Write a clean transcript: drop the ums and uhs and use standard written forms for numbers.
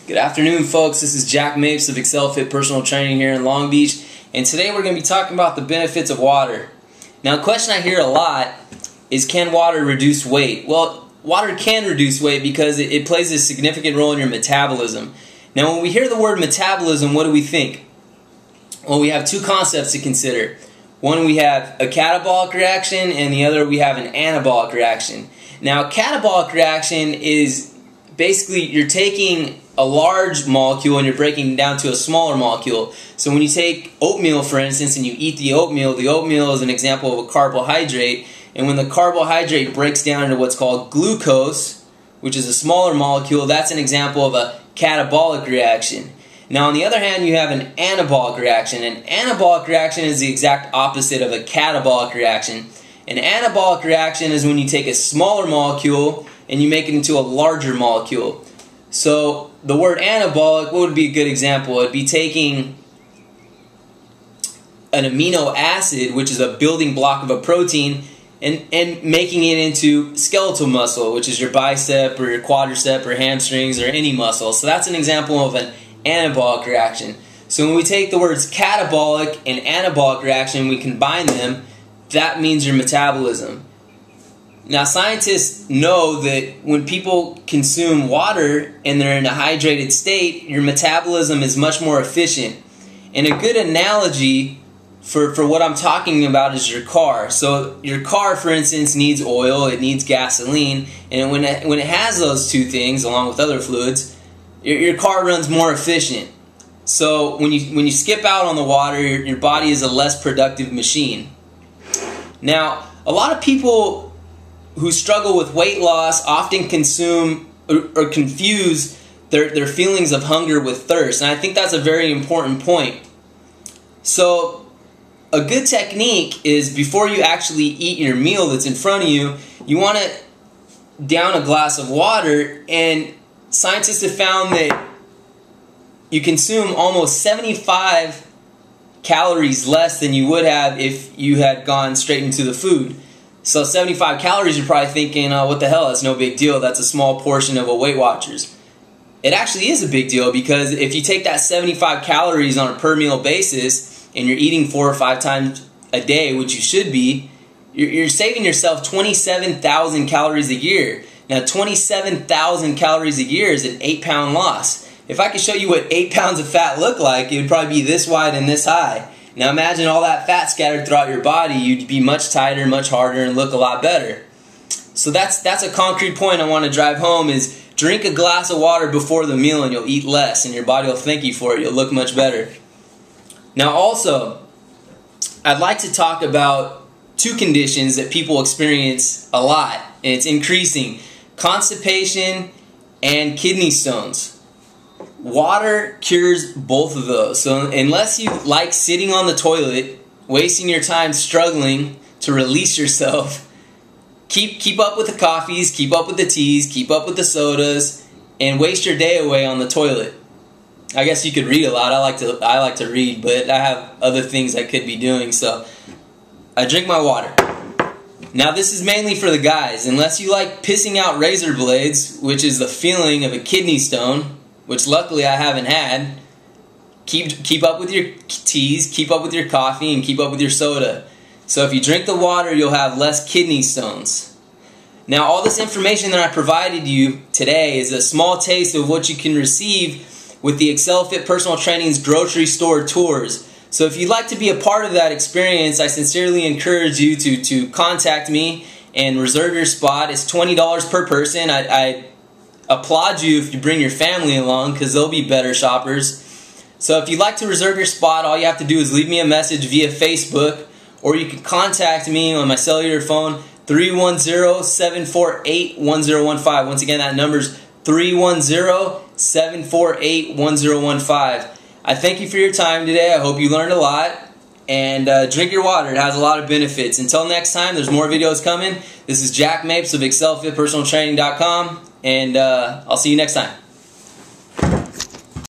Good afternoon, folks. This is Jack Mapes of Excel Fit Personal Training here in Long Beach, and today we're going to be talking about the benefits of water. Now, a question I hear a lot is, can water reduce weight? Well, water can reduce weight because it plays a significant role in your metabolism. Now, when we hear the word metabolism, what do we think? Well, we have two concepts to consider. One, we have a catabolic reaction, and the other, we have an anabolic reaction. Now, a catabolic reaction is basically you're taking a large molecule and you're breaking it down to a smaller molecule. So when you take oatmeal, for instance, and you eat the oatmeal is an example of a carbohydrate. And when the carbohydrate breaks down into what's called glucose, which is a smaller molecule, that's an example of a catabolic reaction. Now, on the other hand, you have an anabolic reaction. An anabolic reaction is the exact opposite of a catabolic reaction. An anabolic reaction is when you take a smaller molecule and you make it into a larger molecule. So the word anabolic, what would be a good example? It would be taking an amino acid, which is a building block of a protein, and making it into skeletal muscle, which is your bicep or your quadricep or hamstrings or any muscle. So that's an example of an anabolic reaction. So when we take the words catabolic and anabolic reaction, we combine them, that means your metabolism. Now, scientists know that when people consume water and they're in a hydrated state, your metabolism is much more efficient. And a good analogy for what I'm talking about is your car. So your car, for instance, needs oil, it needs gasoline, and when it has those two things along with other fluids, your car runs more efficient. So when you skip out on the water, your body is a less productive machine. Now, a lot of people who struggle with weight loss often consume or confuse their feelings of hunger with thirst, and I think that's a very important point. So a good technique is, before you actually eat your meal that's in front of you, you want to down a glass of water, and scientists have found that you consume almost 75 calories less than you would have if you had gone straight into the food. So 75 calories, you're probably thinking, oh, what the hell, that's no big deal, that's a small portion of a Weight Watchers. It actually is a big deal, because if you take that 75 calories on a per meal basis and you're eating 4 or 5 times a day, which you should be, you're saving yourself 27,000 calories a year. Now, 27,000 calories a year is an 8-pound loss. If I could show you what 8 pounds of fat look like, it would probably be this wide and this high. Now imagine all that fat scattered throughout your body. You'd be much tighter, much harder, and look a lot better. So that's a concrete point I want to drive home, is drink a glass of water before the meal and you'll eat less and your body will thank you for it. You'll look much better. Now also, I'd like to talk about two conditions that people experience a lot, and it's increasing: constipation and kidney stones. Water cures both of those. So unless you like sitting on the toilet, wasting your time struggling to release yourself, keep up with the coffees, keep up with the teas, keep up with the sodas, and waste your day away on the toilet. I guess you could read a lot. I like to read, but I have other things I could be doing, so I drink my water. Now, this is mainly for the guys. Unless you like pissing out razor blades, which is the feeling of a kidney stone, which luckily I haven't had, keep up with your teas, keep up with your coffee, and keep up with your soda. So if you drink the water, you'll have less kidney stones. Now, all this information that I provided you today is a small taste of what you can receive with the Excel Fit Personal Training's grocery store tours. So if you'd like to be a part of that experience, I sincerely encourage you to contact me and reserve your spot. It's $20 per person. I applaud you if you bring your family along, because they'll be better shoppers. So if you'd like to reserve your spot, all you have to do is leave me a message via Facebook, or you can contact me on my cellular phone, 310-748-1015. Once again, that number's 310-748-1015. I thank you for your time today. I hope you learned a lot. And drink your water. It has a lot of benefits. Until next time, there's more videos coming. This is Jack Mapes of ExcelFitPersonalTraining.com. And I'll see you next time.